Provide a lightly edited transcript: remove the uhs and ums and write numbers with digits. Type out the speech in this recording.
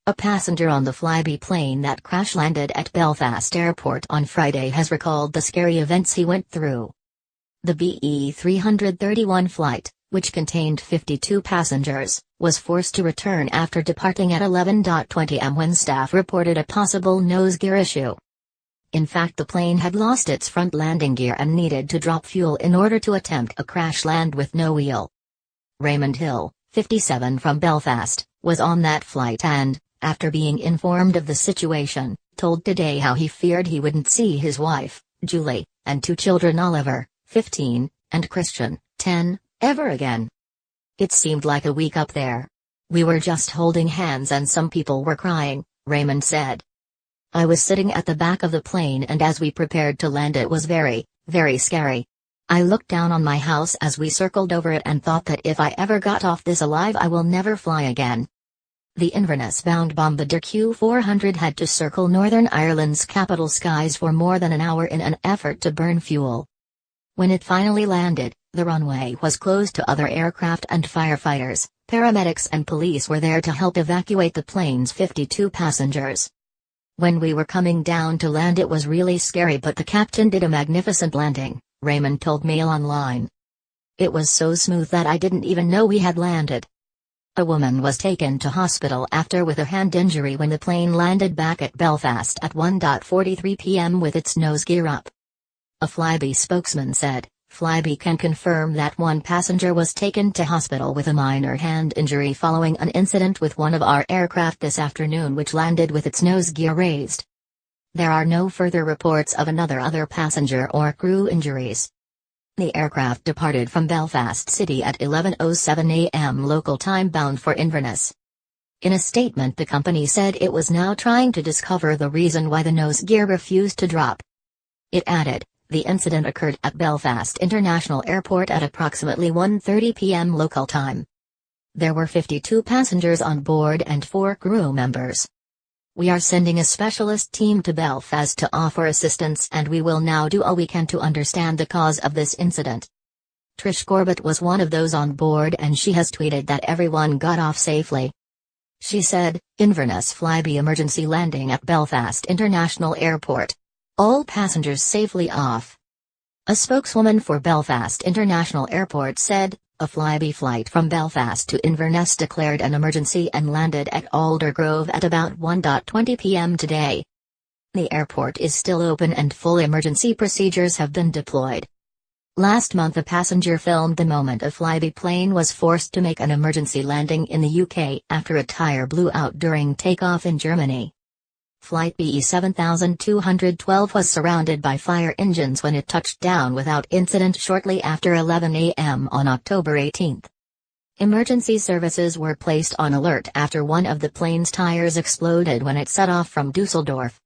A passenger on the Flybe plane that crash-landed at Belfast Airport on Friday has recalled the scary events he went through. The BE 331 flight, which contained 52 passengers, was forced to return after departing at 11:20 am when staff reported a possible nose gear issue. In fact, the plane had lost its front landing gear and needed to drop fuel in order to attempt a crash land with no wheel. Raymond Hill, 57 from Belfast, was on that flight and, after being informed of the situation, told Today how he feared he wouldn't see his wife, Julie, and 2 children, Oliver, 15, and Christian, 10, ever again. It seemed like a week up there. We were just holding hands and some people were crying, Raymond said. I was sitting at the back of the plane and as we prepared to land it was very, very scary. I looked down on my house as we circled over it and thought that if I ever got off this alive I will never fly again. The Inverness-bound Bombardier Q400 had to circle Northern Ireland's capital skies for more than an hour in an effort to burn fuel. When it finally landed, the runway was closed to other aircraft and firefighters, paramedics and police were there to help evacuate the plane's 52 passengers. When we were coming down to land it was really scary but the captain did a magnificent landing, Raymond told Mail Online. It was so smooth that I didn't even know we had landed. A woman was taken to hospital after with a hand injury when the plane landed back at Belfast at 1:43 p.m. with its nose gear up. A Flybe spokesman said, Flybe can confirm that one passenger was taken to hospital with a minor hand injury following an incident with one of our aircraft this afternoon which landed with its nose gear raised. There are no further reports of other passenger or crew injuries. The aircraft departed from Belfast City at 11:07 a.m. local time bound for Inverness. In a statement the company said it was now trying to discover the reason why the nose gear refused to drop. It added, the incident occurred at Belfast International Airport at approximately 1:30 p.m. local time. There were 52 passengers on board and 4 crew members. We are sending a specialist team to Belfast to offer assistance and we will now do all we can to understand the cause of this incident. Trish Corbett was one of those on board and she has tweeted that everyone got off safely. She said, Inverness Flybe emergency landing at Belfast International Airport. All passengers safely off. A spokeswoman for Belfast International Airport said, a Flybe flight from Belfast to Inverness declared an emergency and landed at Aldergrove at about 1:20 p.m. today. The airport is still open and full emergency procedures have been deployed. Last month a passenger filmed the moment a Flybe plane was forced to make an emergency landing in the UK after a tire blew out during takeoff in Germany. Flight BE 7212 was surrounded by fire engines when it touched down without incident shortly after 11 a.m. on October 18. Emergency services were placed on alert after one of the plane's tires exploded when it set off from Dusseldorf.